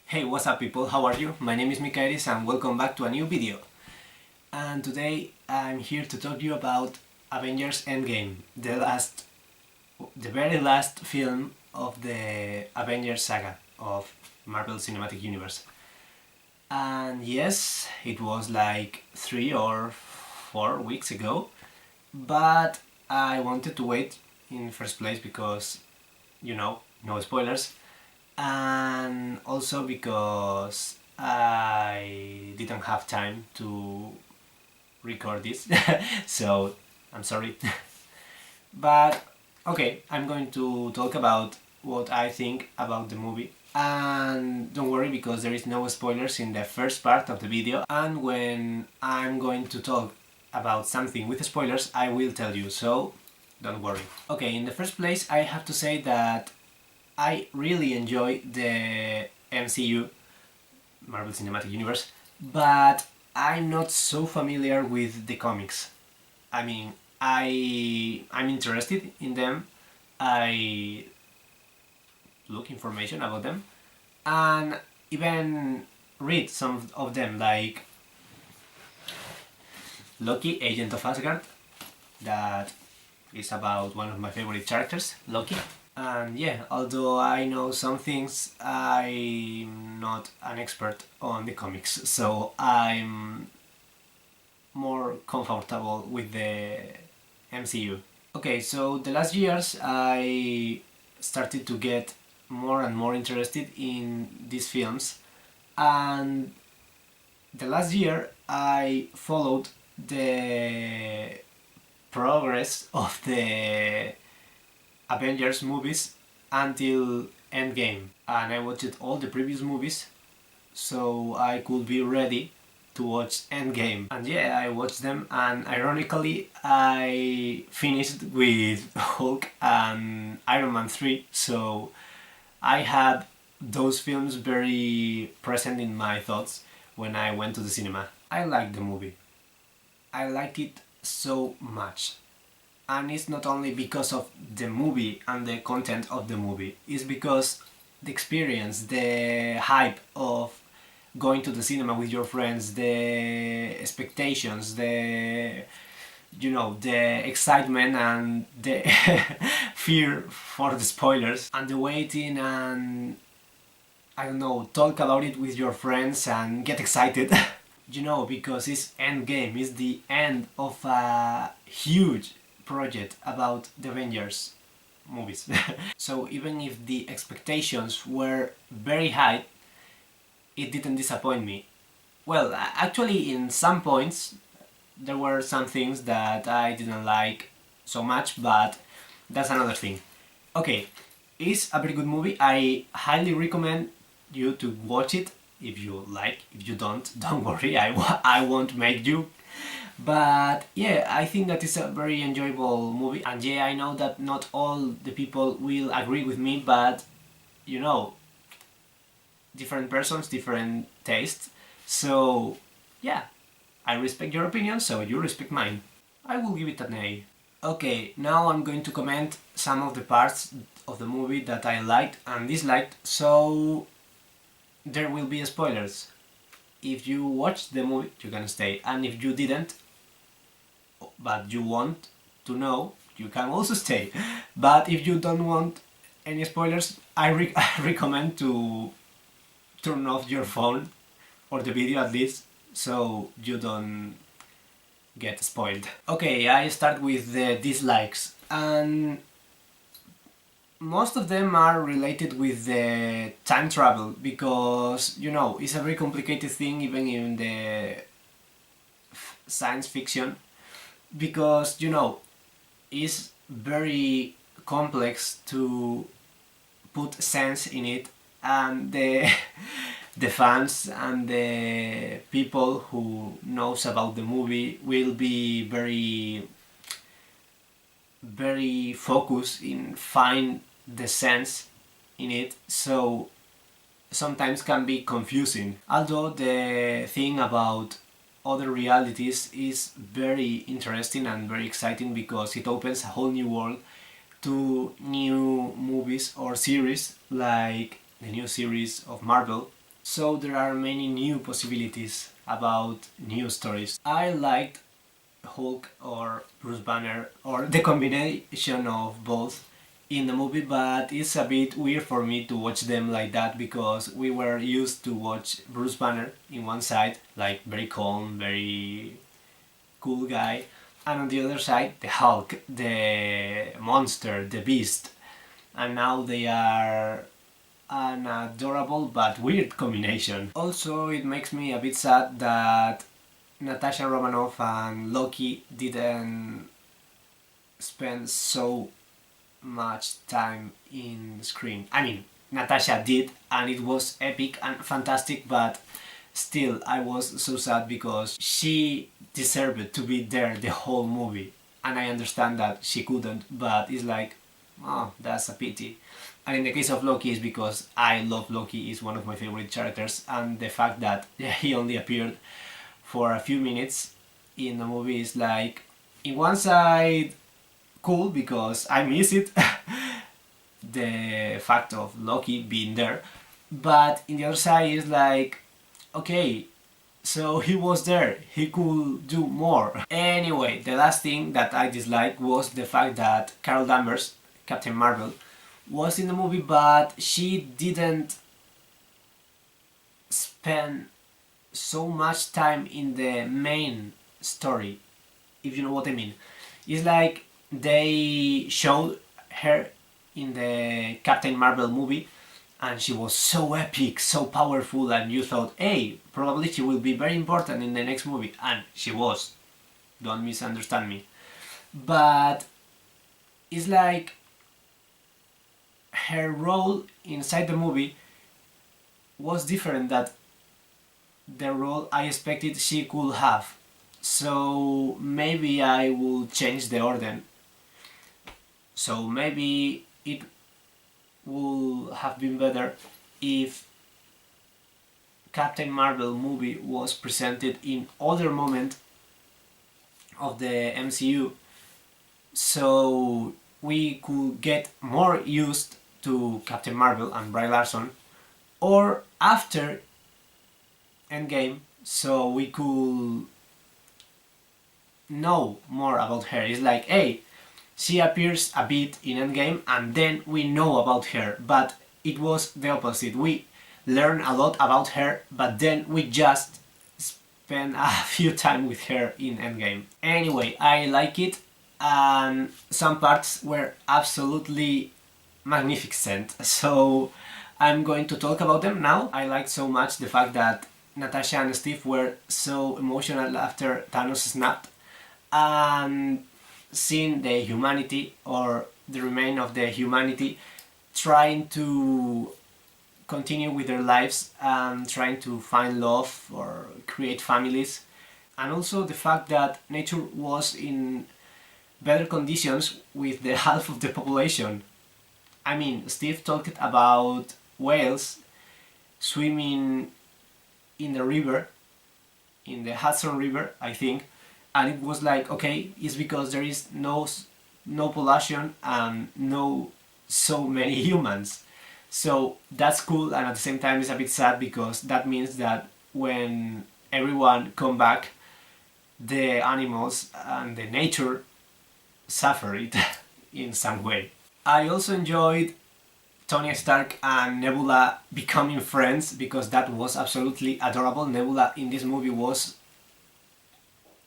Hey, what's up people, how are you? My name is Micaerys and welcome back to a new video. And today I'm here to talk to you about Avengers Endgame, the very last film of the Avengers saga of Marvel Cinematic Universe. And yes, it was like 3 or 4 weeks ago, but I wanted to wait in first place because, no spoilers, and also because I didn't have time to record this, so I'm sorry. But okay, I'm going to talk about what I think about the movie. And don't worry because there is no spoilers in the first part of the video, and when I'm going to talk about something with spoilers I will tell you, so don't worry. Okay, in the first place I have to say that I really enjoy the MCU, Marvel Cinematic Universe, but I'm not so familiar with the comics. I mean, I'm interested in them, I look information about them, and even read some of them, like Loki, Agent of Asgard, that is about one of my favorite characters, Loki. And yeah, although I know some things, I'm not an expert on the comics, so I'm more comfortable with the MCU. Okay, so the last years I started to get more and more interested in these films, and the last year I followed the progress of the Avengers movies until Endgame, and I watched all the previous movies so I could be ready to watch Endgame. And yeah, I watched them, and ironically I finished with Hulk and Iron Man 3, so I had those films very present in my thoughts when I went to the cinema. I liked the movie. I liked it so much. And it's not only because of the movie and the content of the movie, it's because the experience, the hype of going to the cinema with your friends, the expectations, the excitement and the fear for the spoilers, and the waiting, and I don't know, talk about it with your friends and get excited. Because it's Endgame, it's the end of a huge project about the Avengers movies. So even if the expectations were very high, it didn't disappoint me. Well, actually in some points there were some things that I didn't like so much, but that's another thing. Okay, it's a very good movie. I highly recommend you to watch it if you like. If you don't worry, I won't make you. But yeah, I think that is a very enjoyable movie, and yeah, I know that not all the people will agree with me, but different persons, different tastes, so yeah, I respect your opinion, so you respect mine. I will give it an A. Okay, now I'm going to comment some of the parts of the movie that I liked and disliked, so there will be spoilers. If you watched the movie, you can stay, and if you didn't, but you want to know, you can also stay. But if you don't want any spoilers, I recommend to turn off your phone, or the video at least, so you don't get spoiled. Okay, I start with the dislikes, and most of them are related with the time travel, because it's a very complicated thing even in the science fiction, because it's very complex to put sense in it, and the the fans and the people who knows about the movie will be very focused in find the sense in it, so sometimes can be confusing. Although the thing about other realities is very interesting and very exciting, because it opens a whole new world to new movies or series, like the new series of Marvel so there are many new possibilities about new stories. I liked Hulk or Bruce Banner or the combination of both in the movie, but it's a bit weird for me to watch them like that because we were used to watch Bruce Banner in one side, like very calm, very cool guy, and on the other side the Hulk, the monster, the beast, and now they are an adorable but weird combination. Also, it makes me a bit sad that Natasha Romanoff and Loki didn't spend so much time in screen. I mean, Natasha did, and it was epic and fantastic, but still I was so sad because she deserved to be there the whole movie, and I understand that she couldn't, but it's like, oh, that's a pity. And in the case of Loki, is because I love Loki, is one of my favorite characters, and the fact that he only appeared for a few minutes in the movie is like, in one side, cool because I miss it, the fact of Loki being there, but in the other side is like, okay, so he was there, he could do more. Anyway, the last thing that I disliked was the fact that Carol Danvers, Captain Marvel, was in the movie, but she didn't spend so much time in the main story, if you know what I mean. It's like they showed her in the Captain Marvel movie and she was so epic, so powerful, and you thought, hey, probably she will be very important in the next movie, and she was, don't misunderstand me. But it's like her role inside the movie was different than the role I expected she could have. So maybe I will change the order. So maybe it would have been better if Captain Marvel movie was presented in other moment of the MCU, so we could get more used to Captain Marvel and Brie Larson, or after Endgame, so we could know more about her. It's like, hey, she appears a bit in Endgame and then we know about her, but it was the opposite. We learn a lot about her, but then we just spend a few time with her in Endgame. Anyway, I like it, and some parts were absolutely magnificent, so I'm going to talk about them now. I liked so much the fact that Natasha and Steve were so emotional after Thanos snapped, and seeing the humanity, or the remain of the humanity, trying to continue with their lives and trying to find love or create families, and also the fact that nature was in better conditions with the half of the population. I mean, Steve talked about whales swimming in the river, in the Hudson River, I think, and it was like, okay, it's because there is no pollution and no so many humans. So that's cool, and at the same time it's a bit sad because that means that when everyone come back, the animals and the nature suffer it in some way. I also enjoyed Tony Stark and Nebula becoming friends because that was absolutely adorable. Nebula in this movie was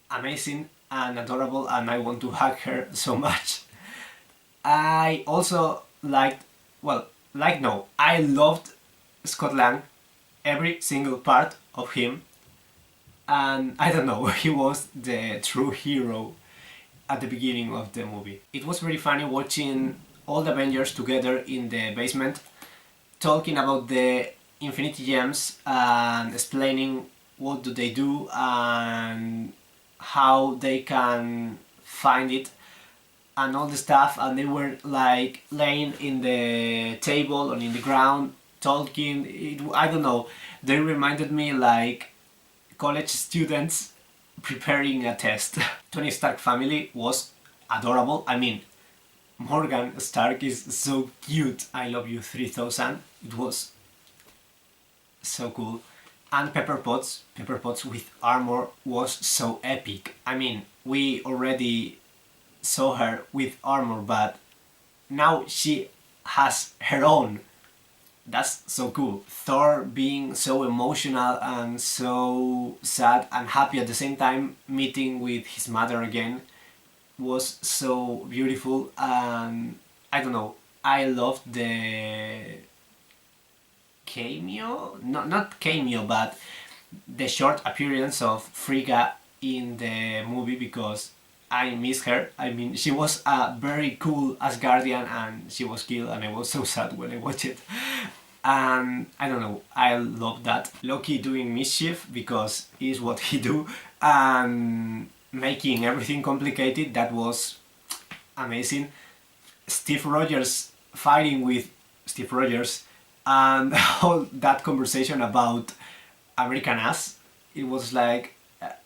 amazing and adorable, and I want to hug her so much. I also liked, well, like no, I loved Scott Lang, every single part of him, and I don't know, he was the true hero at the beginning of the movie. It was very funny watching all the Avengers together in the basement, talking about the Infinity Gems and explaining what do they do and how they can find it and all the stuff, and they were like laying in the table or in the ground talking. I don't know, they reminded me like college students preparing a test. Tony Stark family was adorable. I mean, Morgan Stark is so cute. I love you 3000. It was so cool. And Pepper Potts with armor was so epic. I mean, we already saw her with armor, but now she has her own. That's so cool. Thor being so emotional and so sad and happy at the same time, meeting with his mother again, was so beautiful. And I don't know, I loved the cameo, not cameo, but the short appearance of Frigga in the movie, because I miss her. I mean, she was a very cool Asgardian and she was killed, and I was so sad when I watched it. And I don't know, I love that. Loki doing mischief, because is what he do, and making everything complicated, that was amazing. Steve Rogers fighting with Steve Rogers, and all that conversation about American ass, it was like,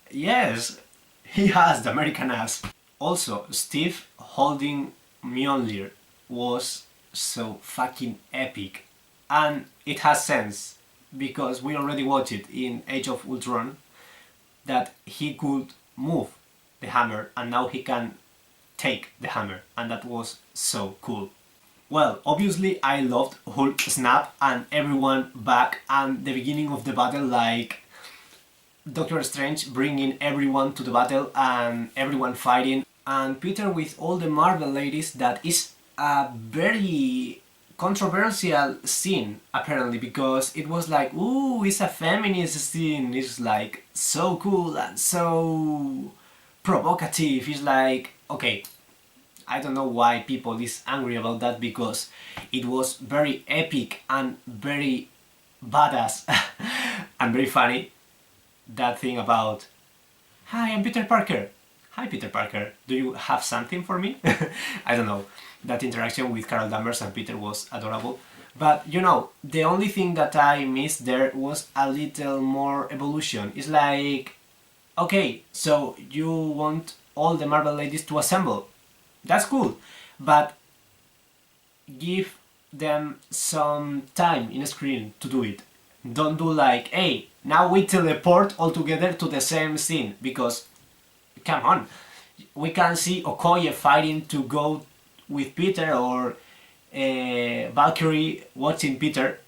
yes, he has the American ass. Also, Steve holding Mjolnir was so fucking epic. And it has sense, because we already watched it in Age of Ultron, that he could move the hammer and now he can take the hammer, and that was so cool. Well, obviously I loved Hulk snap and everyone back, and the beginning of the battle, like Doctor Strange bringing everyone to the battle and everyone fighting, and Peter with all the Marvel ladies. That is a very controversial scene apparently, because it was like, ooh, it's a feminist scene, it's like so cool and so provocative. It's like, okay, I don't know why people is angry about that, because it was very epic and very badass and very funny. That thing about, hi, I'm Peter Parker. Hi, Peter Parker. Do you have something for me? I don't know. That interaction with Carol Danvers and Peter was adorable. But, you know, the only thing that I missed there was a little more evolution. It's like, okay, so you want all the Marvel ladies to assemble. That's cool. But give them some time in screen to do it. Don't do like, hey, now we teleport all together to the same scene, because, come on, we can see Okoye fighting to go with Peter, or Valkyrie watching Peter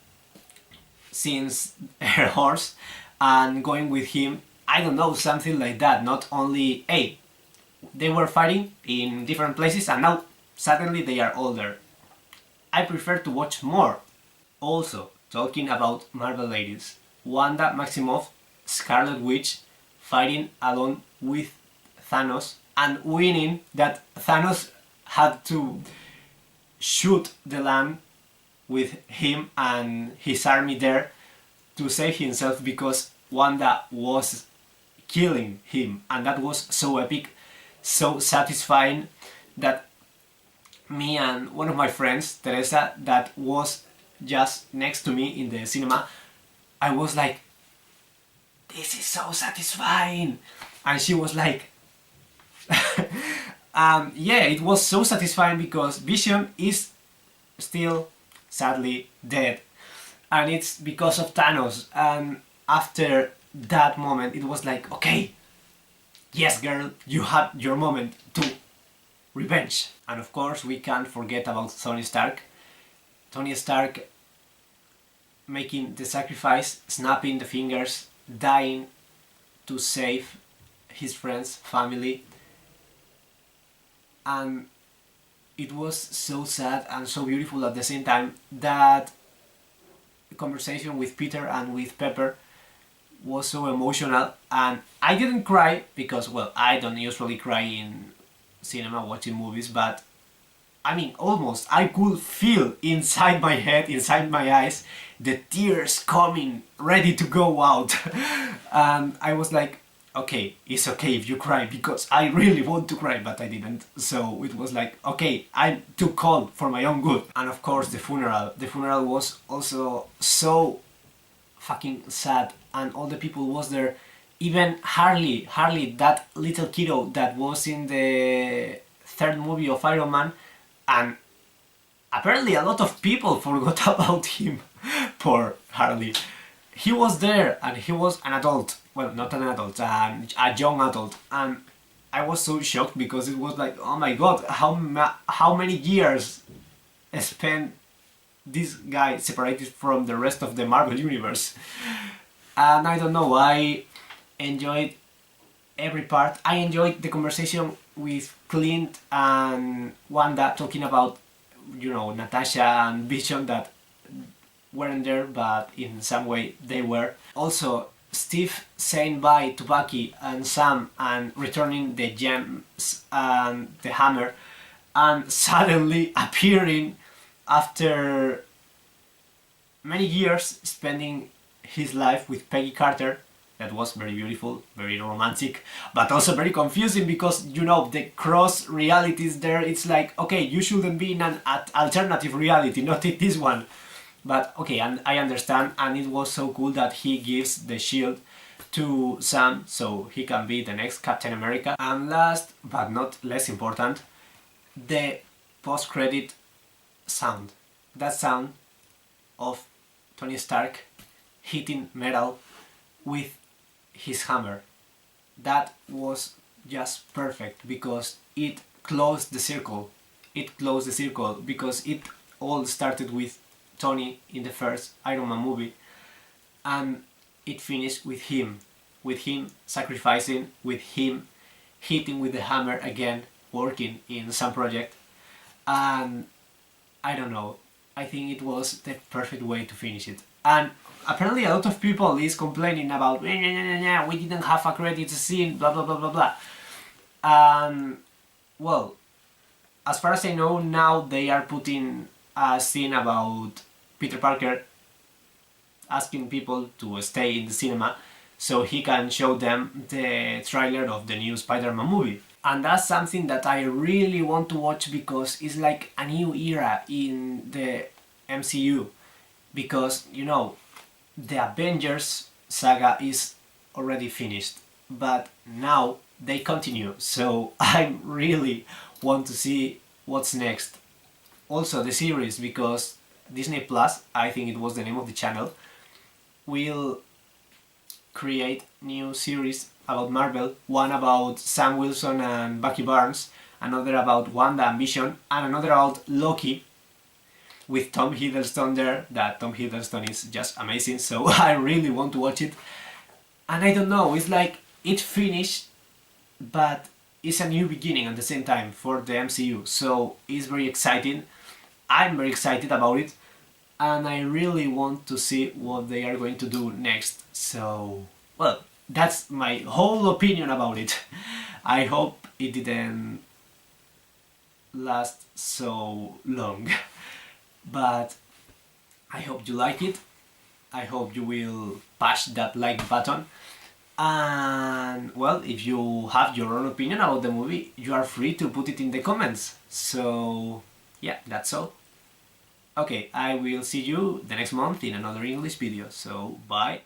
since her horse and going with him. I don't know, something like that. Not only, hey, they were fighting in different places and now suddenly they are older. I prefer to watch more. Also, talking about Marvel ladies, Wanda Maximoff, Scarlet Witch, fighting alone with Thanos and winning, that Thanos had to shoot the land with him and his army there to save himself, because Wanda was killing him, and that was so epic, so satisfying, that me and one of my friends, Teresa, that was just next to me in the cinema, I was like, this is so satisfying, and she was like, yeah, it was so satisfying, because Vision is still sadly dead, and it's because of Thanos. And after that moment it was like, okay, yes girl, you had your moment to revenge. And of course we can't forget about Tony Stark. Tony Stark making the sacrifice, snapping the fingers, dying to save his friends, family. And it was so sad and so beautiful at the same time. That conversation with Peter and with Pepper was so emotional, and I didn't cry because, well, I don't usually cry in cinema watching movies, but I mean, almost, I could feel inside my head, inside my eyes, the tears coming, ready to go out. And I was like, okay, it's okay if you cry, because I really want to cry, but I didn't. So it was like, okay, I'm too cold for my own good. And of course the funeral. The funeral was also so fucking sad, and all the people was there. Even Harley, that little kiddo that was in the third movie of Iron Man, and apparently a lot of people forgot about him. Poor Harley. he was there and he was an adult. Well, not an adult, a young adult, and I was so shocked because it was like, oh my god, how many years spent this guy separated from the rest of the Marvel universe. And I don't know, I enjoyed every part. I enjoyed the conversation with Clint and Wanda talking about, you know, Natasha and Vision that weren't there, but in some way they were. Also, Steve saying bye to Bucky and Sam and returning the gems and the hammer, and suddenly appearing after many years spending his life with Peggy Carter. That was very beautiful, very romantic, but also very confusing because, you know, the cross realities there, it's like, okay, you shouldn't be in an alternative reality, not in this one. But okay, and I understand, and it was so cool that he gives the shield to Sam so he can be the next Captain America. And last but not less important, the post-credit sound. That sound of Tony Stark hitting metal with his hammer. That was just perfect because it closed the circle. It closed the circle because it all started with Tony in the first Iron Man movie, and it finished with him sacrificing, with him hitting with the hammer again, working in some project. And I don't know, I think it was the perfect way to finish it. And apparently a lot of people is complaining about we didn't have a credit scene, blah blah blah blah blah. And well, as far as I know, now they are putting a scene about Peter Parker asking people to stay in the cinema so he can show them the trailer of the new Spider-Man movie. And that's something that I really want to watch because it's like a new era in the MCU. Because, you know, the Avengers saga is already finished, but now they continue, so I really want to see what's next. Also the series, because Disney Plus, I think it was the name of the channel, will create new series about Marvel, one about Sam Wilson and Bucky Barnes, another about Wanda and Vision, and another about Loki, with Tom Hiddleston there. That Tom Hiddleston is just amazing, so I really want to watch it. And I don't know, it's like it finished, but it's a new beginning at the same time for the MCU, so it's very exciting. I'm very excited about it, and I really want to see what they are going to do next. So, well, that's my whole opinion about it. I hope it didn't last so long. But I hope you like it. I hope you will push that like button. And well, if you have your own opinion about the movie, you are free to put it in the comments. So yeah, that's all. Okay, I will see you the next month in another English video. So bye.